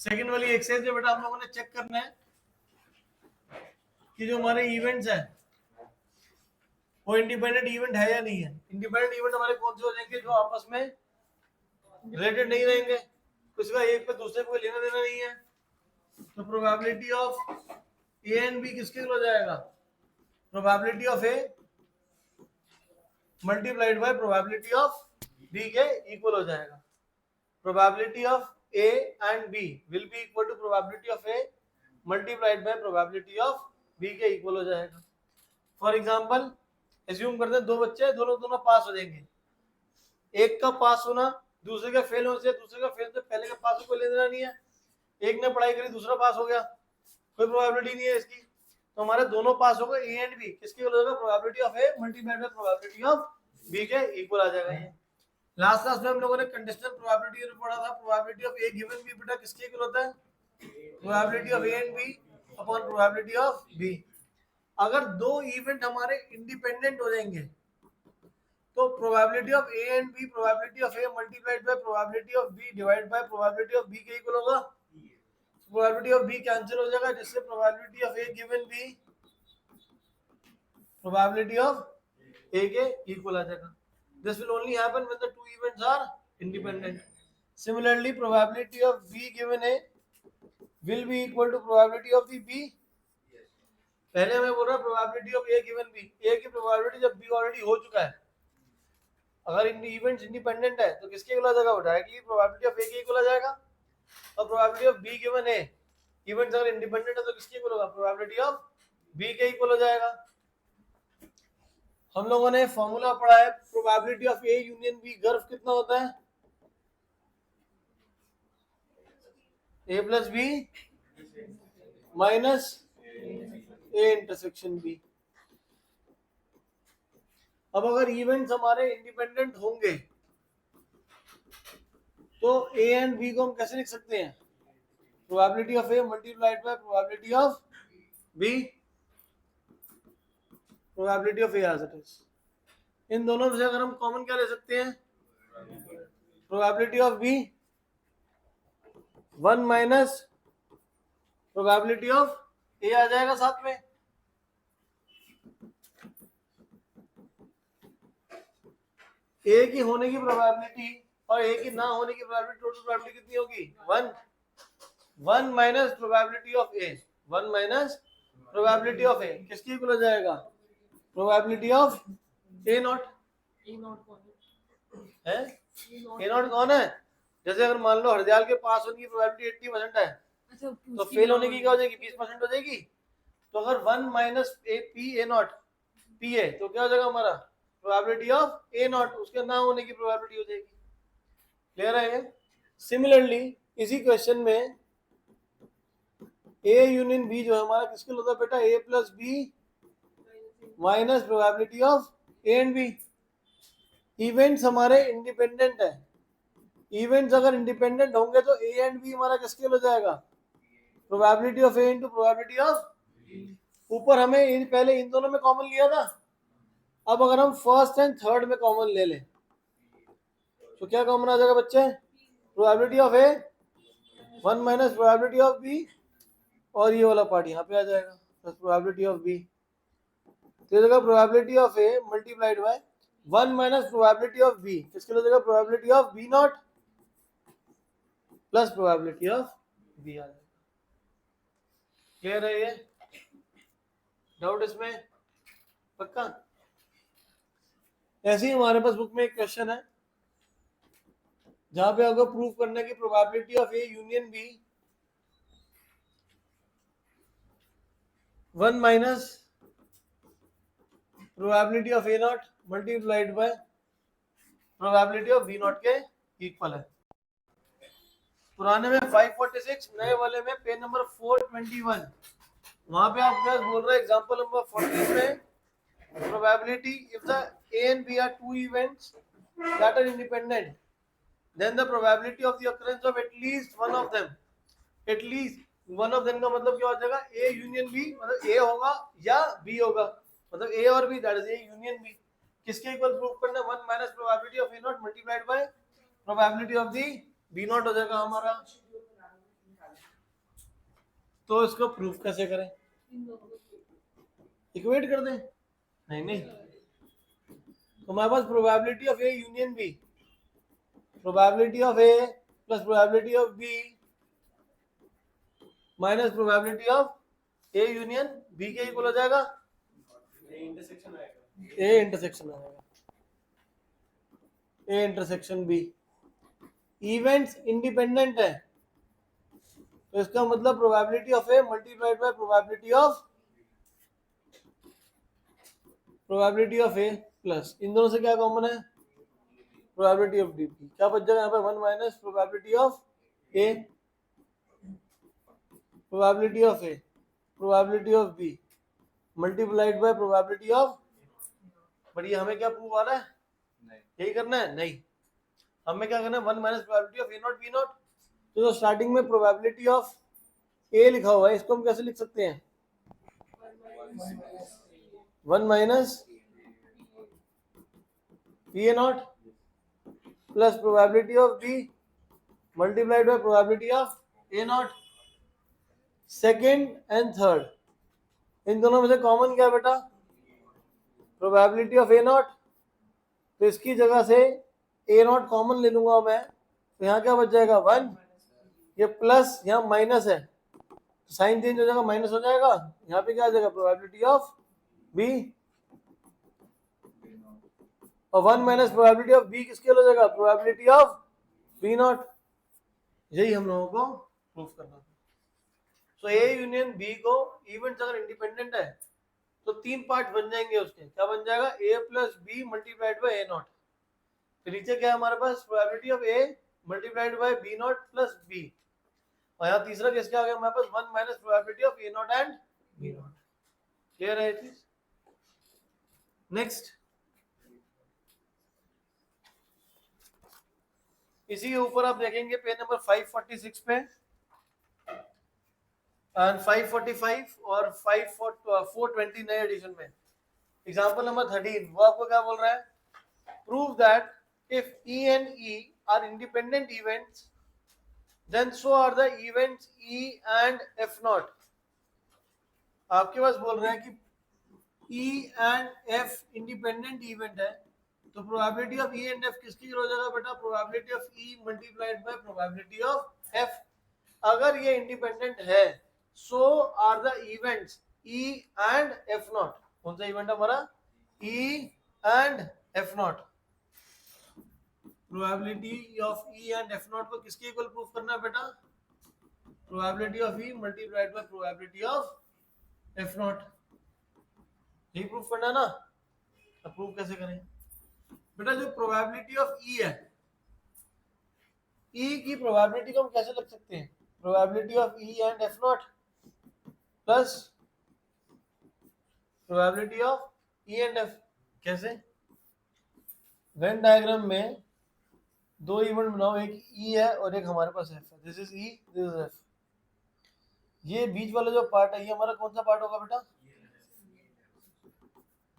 Second वाली exercise में बेटा हम लोगों ने चेक करना है कि जो हमारे इवेंट्स हैं वो इंडिपेंडेंट इवेंट है या नहीं है। इंडिपेंडेंट इवेंट हमारे कौन से हो जाएंगे जो आपस में रिलेटेड नहीं रहेंगे, उसका एक पे दूसरे को लेना देना नहीं है। तो probability of A and B किसके इक्वल हो जाएगा? Probability of A multiplied by probability of B के इक्वल हो जाएगा। Probability of A and B will be equal to probability of A multiplied by probability of B के equal हो जाएगा। For example assume करते हैं दो बच्चे दोनों पास हो जाएंगे। एक का पास होना दूसरे का फेल होने से, दूसरे का फेल से पहले का पास को ले देना नहीं है। एक ने पढ़ाई करी दूसरा पास हो गया, कोई प्रोबेबिलिटी नहीं है इसकी, तो हमारे दोनों पास हो गए। ए एंड बी किसके इक्वल होगा? Probability of A multiplied by probability of B के इक्वल आ जाएगा। ये लास्ट क्लास में हम लोगों ने कंडीशनल प्रोबेबिलिटी पढ़ा था। Probability of A given B बेटा किसके इक्वल होता है? Probability of A and B upon probability of B. अगर दो इवेंट हमारे इंडिपेंडेंट हो जाएंगे तो probability of A and B probability of A multiplied by probability of B divide by probability of B के इक्वल होगा। प्रोबेबिलिटी ऑफ बी कैंसिल हो जाएगा, जिससे probability of A given B probability of A के equal आ जाएगा। This will only happen when the two events are independent. Similarly probability of B given A will be equal to probability of the B. पहले मैं बोल रहा probability of A given B, A की probability जब B already हो चुका है, अगर इन इवेंट्स इंडिपेंडेंट है तो किसके इक्वल आ जाएगा? वो डायरेक्टली प्रोबेबिलिटी ऑफ ए के इक्वल आ जाएगा। और probability of B given A events अगर इंडिपेंडेंट है तो किसके इक्वल होगा? प्रोबेबिलिटी ऑफ बी के इक्वल हो जाएगा। हम लोगों ने फॉर्मूला पढ़ा है probability of A union B गर्व कितना होता है? A plus B minus A intersection B. अब अगर इवेंट्स हमारे इंडिपेंडेंट होंगे तो ए एंड बी को हम कैसे लिख सकते हैं? Probability of A multiplied by probability of B, probability of A as it is. इन दोनों में से अगर हम कॉमन क्या ले सकते हैं? Probability of B 1 minus probability of A आ जाएगा साथ में। ए की होने की प्रोबेबिलिटी और ए की ना होने की प्रोबेबिलिटी, टोटल प्रोबेबिलिटी कितनी होगी? 1 minus probability of A, 1 minus probability of A किसकी इक्वल हो जाएगा? Probability of A not. A not कौन है? जैसे अगर मान लो हरदयाल के पास होने की प्रोबेबिलिटी 80% है, तो फेल होने की क्या हो जाएगी? 20% हो जाएगी। तो अगर 1 minus A P A not P है तो क्या हो जाएगा हमारा? प्रोबेबिलिटी ऑफ ए नॉट, उसके ना होने की प्रोबेबिलिटी हो जाएगी। क्लियर है ये? सिमिलरली इसी क्वेश्चन में ए यूनियन बी जो है हमारा किसके होता है बेटा? A plus B minus probability of A and B. Events हमारे इंडिपेंडेंट है। इवेंट्स अगर इंडिपेंडेंट होंगे तो ए एंड बी हमारा किसके हो जाएगा? Probability of A into probability of. ऊपर हमें इन पहले इन दोनों में कॉमन लिया था, अब अगर हम फर्स्ट एंड थर्ड में कॉमन ले लें तो क्या कॉमन आ जाएगा बच्चे? Probability of A 1 minus probability of B, और ये वाला पार्ट यहाँ पे आ जाएगा प्लस प्रोबेबिलिटी ऑफ बी। तो जगह probability of A multiplied by 1 minus probability of B किसके लिए? Probability of B not plus probability of B आ जाएगा। क्लियर है ये? डाउट इसमें? पक्का? ऐसे ही हमारे पास बुक में एक क्वेश्चन है जहां पे आपको प्रूव करना है कि probability of A union B 1 minus probability of A not multiplied by probability of B not के इक्वल है। पुराने में 546, नए वाले में पेज नंबर 421, वहां पे आप क्या बोल रहे हैं? एग्जांपल नंबर 14 में probability if the A and B are two events that are independent, then the probability of the occurrence of at least one of them, at least one of them का मतलब क्या हो जाएगा? A union B, मतलब A होगा या B होगा, मतलब A और B, that is A union B। किसके इक्वल प्रूव करना है? 1 minus probability of A not multiplied by probability of the B not हो जाएगा हमारा। तो इसको प्रूफ कैसे करें? इक्वेट कर दें? नहीं, तो हमारे पास probability of A union B, probability of A plus probability of B minus probability of A union B के इक्वल हो जाएगा ए इंटरसेक्शन आएगा, A intersection B. Events independent है, तो इसका मतलब probability of A multiplied by probability of A plus इन दोनों से क्या कॉमन है? Probability of D P. क्या बच जाएगा यहाँ पे? 1 minus probability of A, probability of A, probability of B multiplied by probability of. बढ़िया, हमें क्या प्रूव आ रहा है? यही करना है? नहीं, हमें क्या करना है? 1 minus probability of A not be not. तो जो स्टार्टिंग में प्रोबेबिलिटी ऑफ ए लिखा हुआ है, इसको हम कैसे लिख सकते हैं? 1 minus P A not plus probability of B multiplied by probability of A not. Second and third, इन दोनों में से कॉमन क्या है बेटा? Probability of A not. तो इसकी जगह से ए नॉट कॉमन ले लूंगा मैं, तो यहाँ क्या बच जाएगा? 1, ये प्लस यहाँ माइनस है, तो साइन चेंज हो जाएगा, माइनस हो जाएगा। यहाँ पे क्या आ जाएगा? प्रोबेबिलिटी ऑफ बी, और 1 माइनस प्रोबेबिलिटी ऑफ बी किसके हो जाएगा? Probability of B not. यही हम लोगों को प्रूफ करना था। सो ए यूनियन बी को इवेंट्स अगर इंडिपेंडेंट है तो 3 पार्ट बन जाएंगे उसके। क्या बन जाएगा? A plus B multiplied by A not. फिर नीचे क्या है हमारे पास? Probability of A multiplied by B not plus B. और यहाँ तीसरा केस क्या आ गया हमारे पास? 1 minus probability of A not and B not. Clear है ये चीज? नेक्स्ट, इसी के ऊपर आप देखेंगे पेज नंबर 546 पे एंड 545 और 420 नए एडिशन में। एग्जांपल नंबर 13, वो आपको क्या बोल रहा है? Prove that if E and E are independent events, then so are the events E and F naught। आपके पास बोल रहे हैं कि E and F independent event है, तो probability of E and F किसकी हो जाएगा बेटा? Probability of E multiplied by probability of F। अगर ये इंडिपेंडेंट है, so are the events E and F naught। कौन सा इवेंट है हमारा? E and F naught। Probability of E and F naught को किसके इक्वल प्रूफ करना है बेटा? Probability of E multiplied by probability of F naught। यही प्रूफ करना है ना? अब प्रूफ कैसे करें बेटा? जो प्रोबेबिलिटी ऑफ E है, E की प्रोबेबिलिटी को हम कैसे लिख सकते हैं? Probability of E and F naught plus probability of E and F। कैसे? वेन डायग्राम में 2 इवेंट बनाओ, एक E है और एक हमारे पास F है। This is E, this is F। ये बीच वाला जो पार्ट है, ये हमारा कौन सा पार्ट होगा बेटा?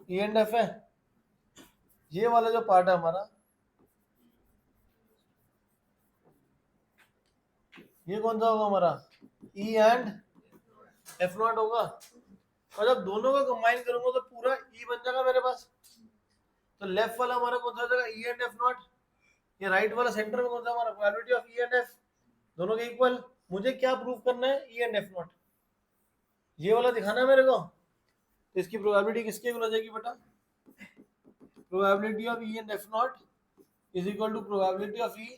E एंड F है। ये वाला जो पार्ट है हमारा, ये कौन सा होगा हमारा? E एंड F naught होगा। और जब दोनों को कंबाइन करूंगा तो पूरा E बन जाएगा मेरे पास। तो लेफ्ट वाला हमारा कौन सा हो जाएगा? E and F naught। ये राइट वाला सेंटर में कौन सा हमारा? Probability of E and F, दोनों के इक्वल। मुझे क्या प्रूफ करना है? E एंड F naught, ये वाला दिखाना है मेरे को। तो इसकी प्रोबेबिलिटी किसके इक्वल हो जाएगी बेटा? Probability of E and F naught is equal to probability of E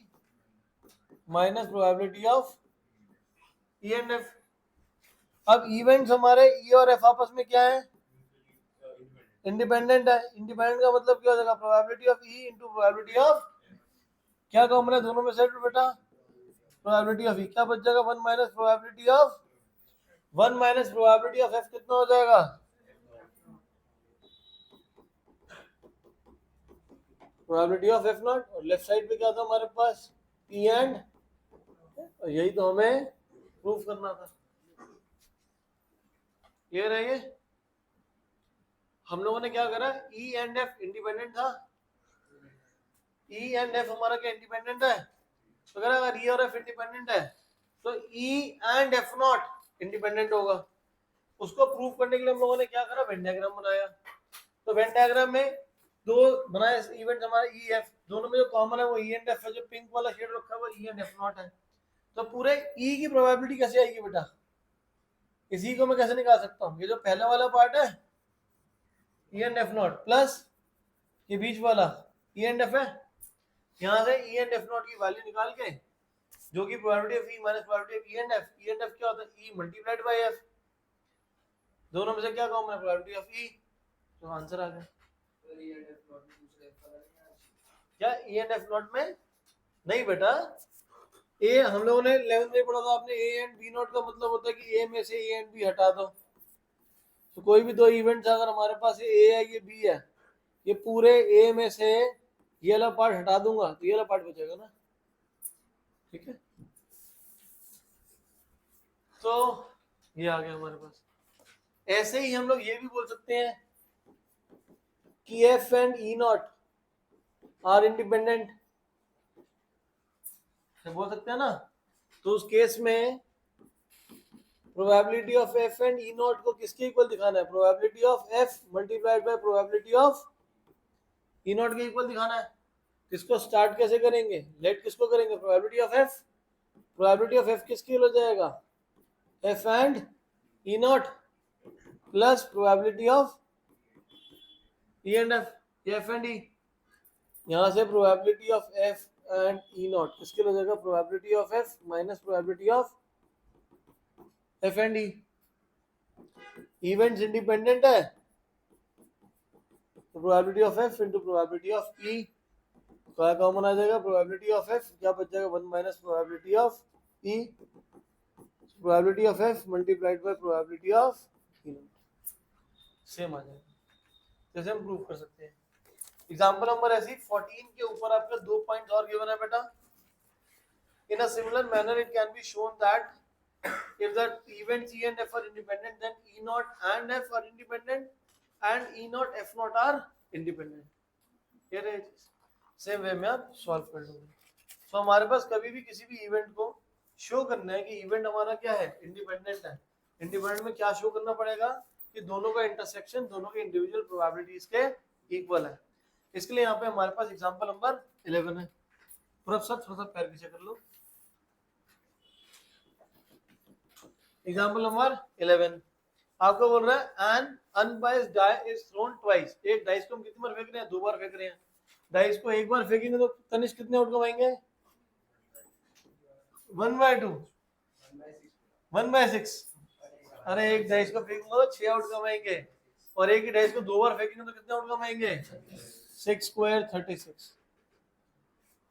minus probability of E and F। अब इवेंट्स हमारे E और F आपस में क्या है? इंडिपेंडेंट है। इंडिपेंडेंट का मतलब क्या हो जाएगा? Probability of E into probability of, क्या कॉमन है दोनों में से बेटा? Probability of E। क्या बच जाएगा? 1 minus probability of 1 minus probability of F कितना हो जाएगा? Probability of F naught। और लेफ्ट साइड पे क्या था हमारे पास? E एंड, यही तो हमें प्रूफ करना था। क्लियर है ये? हम लोगों ने क्या करा? E एंड F इंडिपेंडेंट था। E एंड F हमारा क्या इंडिपेंडेंट है? तो अगर E और F इंडिपेंडेंट है तो E and F naught independent होगा। उसको प्रूव करने के लिए हम लोगों ने क्या करा, वेन डायग्राम बनाया। तो वेन डायग्राम में दो बनाए इवेंट हमारे ई एफ, दोनों में जो कॉमन है वो ई एंड एफ है, जो पिंक वाला शेड रखा है वो ई एंड एफ नॉट है। तो पूरे ई की प्रोबेबिलिटी कैसे आएगी बेटा, इसी को मैं कैसे निकाल सकता हूँ, ये जो पहले वाला पार्ट है E and F not plus ये बीच वाला ई एंड एफ है, यहाँ से ई एंड एफ नॉट की वैल्यू निकाल के जो कि probability of E minus probability of E and F, E and F क्या होता है, ई मल्टीप्लाइड बाय एफ, दोनों में से क्या कॉमन है, प्रोबेबिलिटी ऑफ ई, तो आंसर आ गया। क्या ई एंड एफ नॉट में नहीं बेटा, ए हम लोगों ने 11th में पढ़ा था आपने, ए एंड बी नॉट का मतलब होता है कि ए में से ए एंड बी हटा दो। तो कोई भी दो इवेंट्स अगर हमारे पास ए है ये बी है, ये पूरे ए में से ये वाला पार्ट हटा दूंगा तो ये वाला पार्ट बचेगा ना, ठीक है। तो ये आ गया हमारे पास। ऐसे ही हम लोग ये भी बोल सकते हैं कि F and E not are independent, बोल सकते हैं ना। तो उस केस में probability of F and E not को किसके इक्वल दिखाना है, probability of F multiplied by probability of E not के इक्वल दिखाना है। इसको स्टार्ट कैसे करेंगे, लेट किसको करेंगे, probability of F, probability of F किसके हो जाएगा, F and E not plus probability of E and F, F and ई, यहाँ से probability of F and E not किसके हो जाएगा, probability of F minus probability of F and E. Events independent है तो probability of F into probability of E, क्या common आ जाएगा, प्रोबेबिलिटी ऑफ एफ क्या बच जाएगा, 1 minus probability of E, probability of F multiplied by probability of E, same आ जाएगा। जैसे हम प्रूव कर सकते हैं। एग्जांपल नंबर ऐसी 14 के ऊपर आपका 2 पॉइंट्स और गिवन है बेटा। In a similar manner it can be shown that if the events E and F are independent, then E naught and F are independent and E naught F naught are independent। ये रहे same way में आप solve कर लोगे। तो हमारे पास कभी भी किसी भी इवेंट को शो करना है कि इवेंट हमारा क्या है, इंडिपेंडेंट है। इंडिपेंडेंट में क्या शो करना पड़ेगा कि दोनों का इंटरसेक्शन दोनों के इंडिविजुअल प्रोबेबिलिटीज के इक्वल है। इसके लिए यहाँ पे हमारे पास एग्जांपल नंबर 11 है। प्रोफेसर थोड़ा सा पैर पीछे कर लो। एग्जाम्पल नंबर 11 आपको बोल रहा है an unbiased die is thrown twice, एक डाइस को हम कितनी बार फेंक रहे हैं, 2 बार फेंक रहे हैं। डाइस को एक बार फेंकेंगे तो तनिष्क कितने आउट कमाएंगे, 1/2, 1/6। अरे एक डाइस को फेंकूंगा तो 6 आउट कमाएंगे, और एक ही डाइस को 2 बार फेंकेंगे तो कितने आउट कमाएंगे, 6 स्क्वायर 36।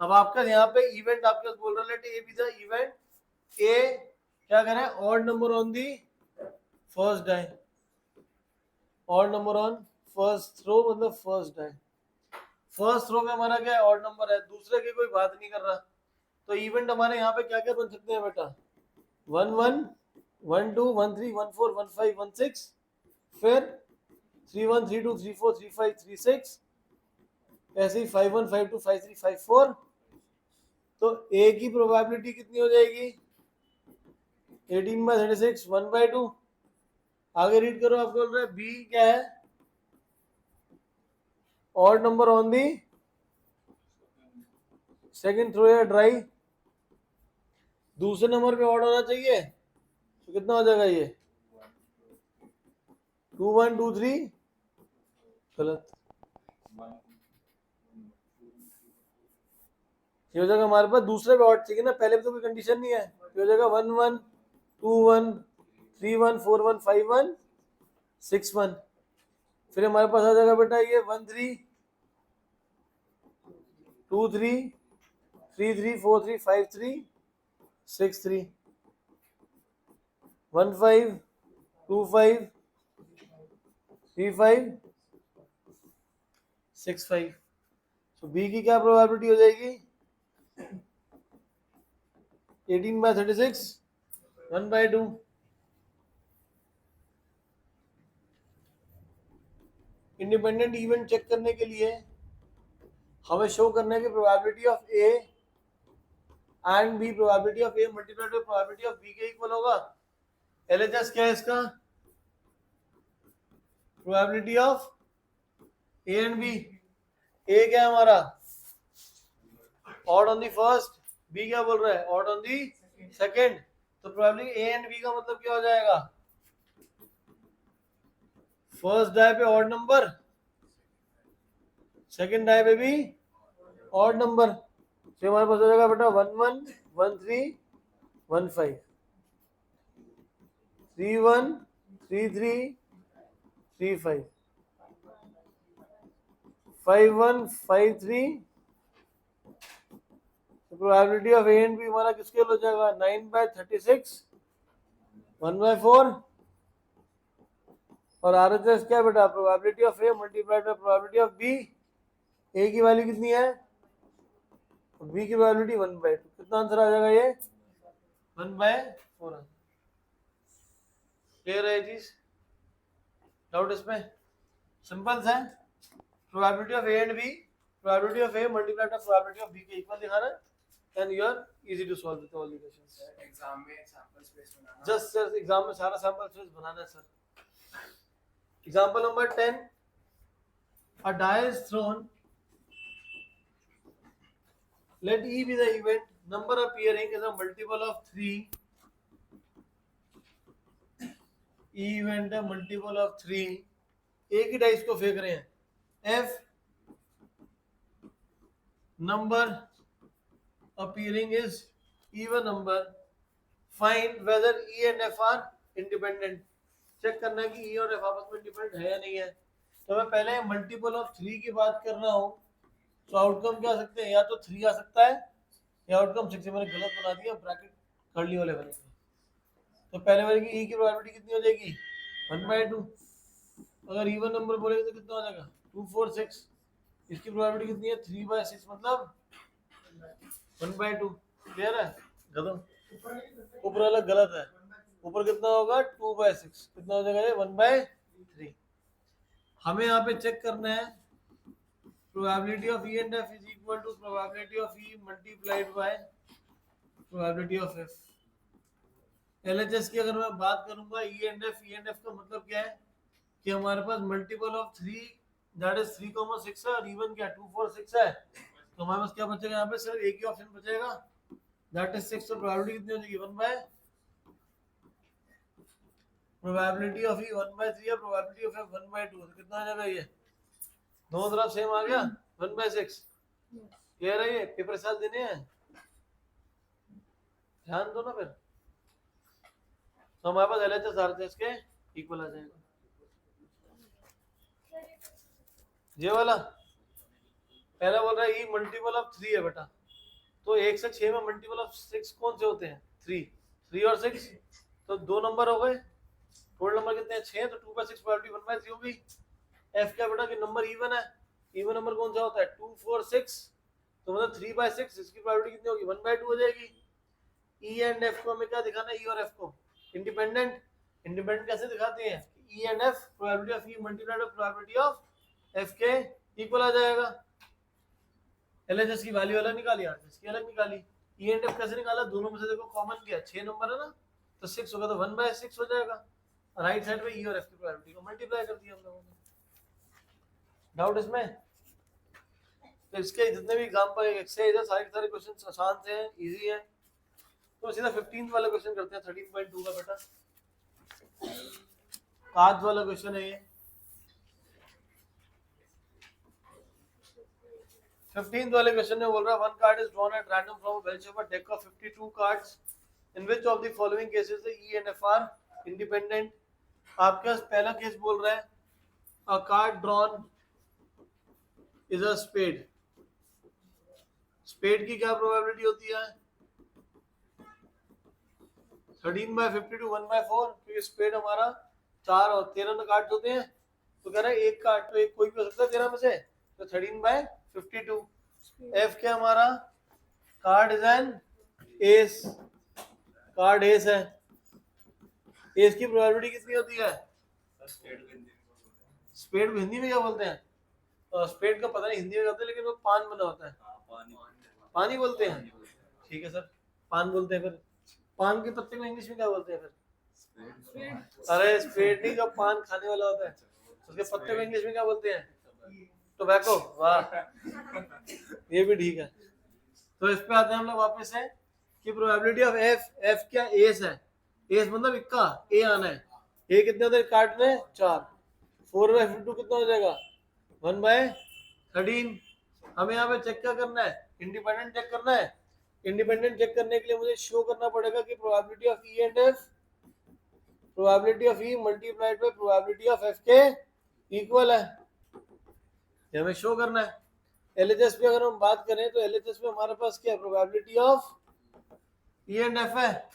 अब आपका यहाँ पे इवेंट आपके पास बोल रहा है A B the event A क्या करें, odd number on the first die, odd number on first throw मतलब फर्स्ट डाई। फर्स्ट थ्रो में हमारा क्या है, ऑड नंबर है, दूसरे की कोई बात नहीं कर रहा। तो इवेंट हमारे यहाँ पे क्या क्या बन सकते हैं बेटा, 1 1 1 2 1 3 1 4 1 5 1 6, फिर 3 1 3 2 3 4 3 5 3 6, ऐसे ही 5 1 5 2 5 3 5 4। तो ए की प्रोबेबिलिटी कितनी हो जाएगी, 18/36 1/2। आगे रीड करो, आपको बोल रहा है बी क्या है, odd number on the second throw या ड्राई, दूसरे नंबर पे ऑड होना चाहिए, तो कितना हो जाएगा ये 2 1 2 3, गलत, ये हो जाएगा हमारे पास दूसरे पे ऑड चाहिए ना, पहले पे तो कोई कंडीशन नहीं है। ये हो जाएगा 1 1 2 1 3 1 4 1 5 1 6 1। फिर हमारे पास आ जाएगा बेटा ये 1 3 2 3 3 3 4 3 5 3 6 3 1 5 2 5 3 5 6 5। तो बी की क्या प्रोबेबिलिटी हो जाएगी, 18/36 1/2। इंडिपेंडेंट इवेंट चेक करने के लिए हमें शो करना है कि probability of A and B, probability of A multiplied by probability of B के इक्वल होगा। LHS क्या है इसका? Probability of A and B. A क्या है हमारा? Odd on the first, B क्या बोल रहा है? Odd on the second. तो प्रोबेबिलिटी ए एंड बी का मतलब क्या हो जाएगा? फर्स्ट डाई पे ऑड नंबर, सेकेंड डाई पे भी ऑड नंबर। तो हमारे पास हो जाएगा बेटा 1 1 1 3 1 5 3 1 3 3 3 5 5 1 5 3। तो probability of A and B हमारा किसके हो जाएगा? 9/36 1/4। और RHS क्या बेटा? Probability of A multiplied by probability of B. A की वैल्यू कितनी है? बी की प्रोबेबिलिटी 1/2। कितना आंसर आ जाएगा ये? 1/4। क्लियर है ये चीज? डाउट इसमें? सिंपल है। Probability of A and B, probability of A multiplied by probability of B के इक्वल दिखाना है, and you are easy to solve with all the questions. Exam में सैंपल स्पेस बनाना, जस्ट सर एग्जाम में सारा sample space बनाना है sir. Example number 10, a die is thrown, let E be the event, number appearing is a multiple of 3, E event है multiple of 3, एक ही dice को फेंक रहे हैं, F number appearing is even number, find whether E and F are independent। Check करना है कि E और F आपस में इंडिपेंडेंट है या नहीं है। तो मैं पहले मल्टीपल ऑफ 3 की बात कर रहा हूँ, तो आउटकम क्या आ सकते हैं? या तो 3 आ सकता है या आउटकम 6। मैंने गलत बना दिया, ब्रैकेट कर्ली वाले बनेंगे। तो पहले वाले की E की प्रोबेबिलिटी कितनी हो जाएगी? 1/2। अगर इवन नंबर बोलेंगे तो कितना हो जाएगा? 2 4 6। इसकी प्रोबेबिलिटी कितनी है? 3/6, मतलब 1/2। क्लियर है? गलत, ऊपर वाला गलत है। ऊपर कितना होगा? 2/6। कितना हो जाएगा ये? 1/3। हमें यहाँ पे चेक करना है probability of E and F is equal to probability of E multiplied by probability of F। LHS की अगर मैं बात करूंगा E and F का मतलब क्या है कि हमारे पास मल्टीपल ऑफ 3 दैट इज 3,6 है, और इवन क्या 2 4 6 है। तो हमारे पास क्या बचेगा यहाँ पे? सिर्फ एक ही ऑप्शन बचेगा, दैट इज 6। तो प्रोबेबिलिटी कितनी हो जाएगी? 1/, प्रोबेबिलिटी ऑफ E 1/3 है, प्रोबेबिलिटी ऑफ F 1/2। तो कितना आ जाएगा ये? दोनों तरफ सेम आ गया, 1/6। क्लियर है? ये पेपर साल देने हैं, ध्यान दो ना फिर। तो हमारे पास LHS RHS के इक्वल आ जाएगा। ये वाला पहला बोल रहा है E मल्टीपल ऑफ 3 है बेटा, तो 1 से 6 में मल्टीपल ऑफ 6 कौन से होते हैं? 3 और 6, तो 2 नंबर हो गए। टोटल नंबर कितने हैं? 6। तो 2/6 प्रोबेबिलिटी 1/3 हो गई। F क्या बेटा? कि नंबर इवन है। इवन नंबर कौन सा होता है? 2 4 6। तो मतलब 3/6, इसकी प्रोबेबिलिटी कितनी होगी? 1/2 हो जाएगी। E एंड F को हमें क्या दिखाना है? E और F को इंडिपेंडेंट। इंडिपेंडेंट कैसे दिखाते हैं? E and F probability of E multiplied by probability of F के इक्वल आ जाएगा। LHS की वैल्यू अलग निकाली, RHS की अलग निकाली। E एंड F कैसे निकाला? दोनों में से देखो कॉमन किया, 6 नंबर है ना, तो 6 होगा, तो 1/6 हो जाएगा। राइट साइड पे E और F की प्रोबेबिलिटी को मल्टीप्लाई कर दिया हम लोगों ने। डाउट इसमें? तो इसके जितने भी एग्जांपल एक्सरसाइज है, सारे क्वेश्चन आसान से हैं, इजी हैं। तो सीधा 15th वाला क्वेश्चन करते हैं, 13.2 का बेटा। आज वाला क्वेश्चन है ये। 15th वाले क्वेश्चन में बोल रहा है, one card is drawn at random from a well shaped deck of 52 cards, in which of the following cases the E and F are independent. आपके पास पहला केस बोल रहा है, a card drawn is a spade. Spade की क्या probability होती है? 13/52 1/4, क्योंकि स्पेड हमारा 4 और 13 कार्ड होते हैं। तो कह रहा है एक कार्ड, तो एक कोई भी हो सकता है 13 में से, तो 13/52। F क्या हमारा? Card is an S, card S है। एस की प्रोबेबिलिटी कितनी होती है? स्पेड को हिंदी में क्या बोलते हैं? स्पेड का पता नहीं हिंदी में क्या होता है, लेकिन वो पान बना होता है, पानी बोलते हैं। ठीक है सर, पान बोलते हैं। फिर पान के पत्ते को इंग्लिश में क्या बोलते हैं फिर? अरे स्पेड नहीं, जो पान खाने वाला होता है उसके पत्ते को इंग्लिश में क्या बोलते हैं? टोबैको। वाह, ये भी ठीक है। तो इस पे आते हैं हम लोग वापस से कि प्रोबेबिलिटी ऑफ एफ, एफ क्या एस है, एस मतलब इक्का, ए आना है। ए कितने होते हैं काटने? 4। 4/52 कितना हो जाएगा? 1/13। हमें यहाँ पे चेक क्या करना है? इंडिपेंडेंट चेक करना है। इंडिपेंडेंट चेक करने के लिए मुझे शो करना पड़ेगा कि probability of E and F, probability of E multiplied by probability of F के इक्वल है, ये हमें शो करना है। एलएचएस पे अगर हम बात करें तो एलएचएस में हमारे पास क्या है? Probability of E and F है।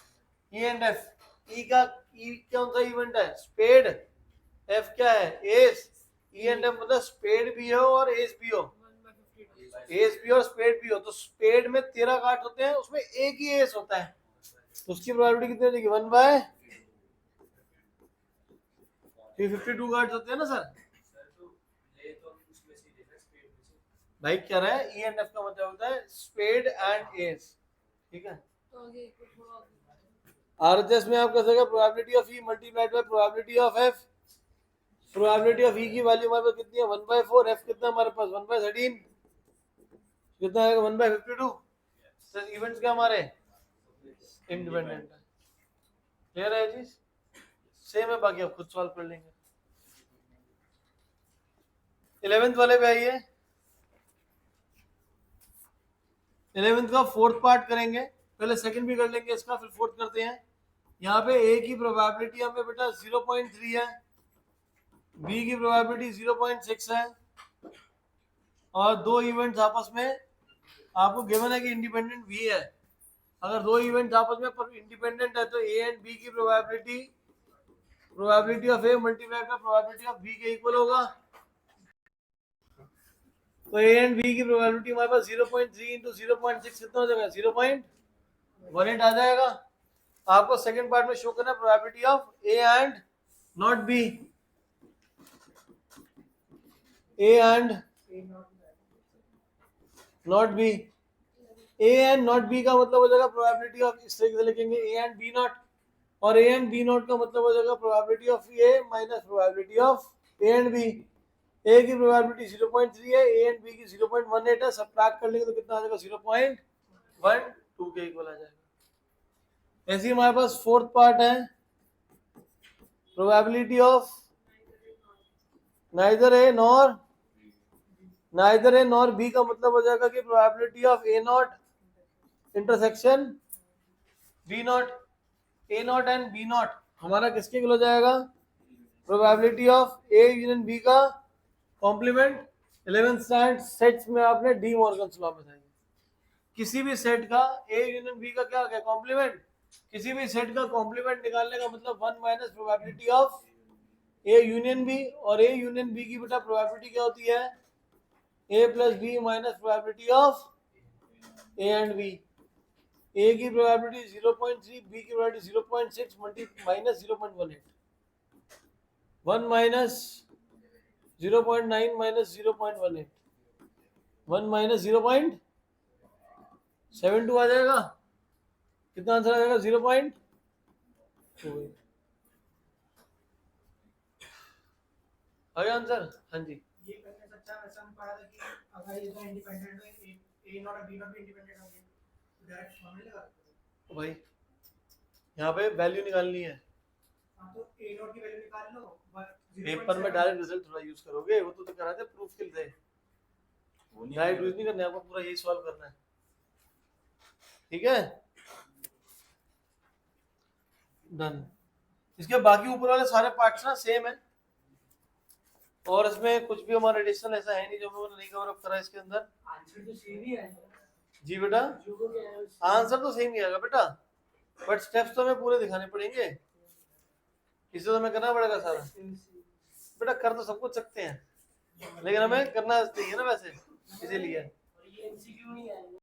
ई एंड एफ, ई का ई कौन सा इवेंट है? स्पेड। एफ क्या है? एस। ई एंड एफ मतलब स्पेड भी हो और एस भी हो, एस भी और स्पेड भी हो। तो स्पेड में 13 कार्ड होते हैं, उसमें एक ही एस होता है, तो उसकी प्रोबेबिलिटी कितनी हो जाएगी? 1/352 कार्ड होते हैं ना सर। भाई क्या रहा है? ई एंड एफ का मतलब होता है स्पेड एंड एस, ठीक है। आरएचएस में आप कह सकते probability of E multiplied by probability of F. Probability of E की वैल्यू हमारे पास कितनी है? 1/4। एफ कितना हमारे पास? 1/13। कितना आएगा? 1/52। सर इवेंट्स क्या हमारे? इंडिपेंडेंट है। क्लियर है चीज? सेम है, बाकी आप खुद सॉल्व कर लेंगे। 11th वाले पे आइए। 11th का फोर्थ पार्ट करेंगे, पहले सेकंड भी कर लेंगे इसका, फिर फोर्थ करते हैं। यहाँ पे ए की प्रोबेबिलिटी हमें बेटा 0.3 है, बी की प्रोबेबिलिटी 0.6 है, और दो इवेंट्स आपस में आपको गिवन है कि इंडिपेंडेंट भी है। अगर दो इवेंट्स आपस में इंडिपेंडेंट है तो ए एंड बी की probability of A multiply by probability of B के इक्वल होगा। तो ए एंड बी की प्रोबेबिलिटी हमारे पास 0.3 इंटू 0.6 कितना हो जाएगा? 0.18 आ जाएगा। आपको सेकंड पार्ट में शो करना है probability of A and not be. A and not be, A and not be का मतलब हो जाएगा प्रोबेबिलिटी ऑफ, इस तरीके से लिखेंगे ए एंड बी नॉट, और ए एंड बी नॉट का मतलब हो जाएगा probability of A minus probability of A and B. A की प्रोबेबिलिटी 0.3 है, ए एंड बी की 0.18 है, सबट्रैक्ट कर लेंगे तो कितना आ जाएगा? 0.12 के इक्वल आ जाएगा। ऐसे ही हमारे पास फोर्थ पार्ट है, probability of neither A nor B का मतलब हो जाएगा कि probability of A not intersection B not. A not and B not हमारा किसके इक्वल हो जाएगा? Probability of A union B का कॉम्प्लीमेंट। 11th स्टैंडर्ड सेट्स में आपने डी मॉर्गन्स लॉ में बताएंगे, किसी भी सेट का ए यूनियन बी का क्या हो गया? कॉम्प्लीमेंट। किसी भी सेट का कॉम्प्लीमेंट निकालने का मतलब 1 minus probability of A union B, और ए यूनियन बी की बेटा प्रोबेबिलिटी क्या होती है? A plus B minus probability of A and B. A की प्रोबेबिलिटी 0.3, बी की probability 0.6 minus 0.18, 1 minus 0.9 minus 0.18, 1 minus 0.72 आ जाएगा। कितना आंसर आ जाएगा? 0.2 आ गया आंसर। हाँ जी, ये करने से अच्छा वैसा हम पढ़ा था कि अगर ये तो इंडिपेंडेंट है, ए नॉट और बी नॉट भी इंडिपेंडेंट होंगे, तो डायरेक्ट फॉर्मूला लगा सकते तो भाई यहाँ पे वैल्यू निकालनी है। हां, तो ए नॉट की वैल्यू निकाल लो, पेपर में डायरेक्ट रिजल्ट थोड़ा यूज करोगे, वो तो कराते प्रूफ के लिए, डायरेक्ट यूज नहीं करना है, आपको पूरा यही सॉल्व करना है, ठीक है। डन। इसके बाकी ऊपर वाले सारे पार्ट्स ना सेम है, और इसमें कुछ भी हमारा एडिशनल ऐसा है नहीं जो हम लोगों ने नहीं कवर अप करा इसके अंदर। आंसर तो सेम ही है जी बेटा, जो को क्या है आंसर तो सेम ही आएगा बेटा, बट स्टेप्स तो हमें पूरे दिखाने पड़ेंगे, इसे तो हमें करना पड़ेगा सारा। बेटा कर तो सब कुछ सकते हैं, लेकिन हमें करना चाहिए ना वैसे, इसीलिए। और ये एमसीक्यू नहीं है।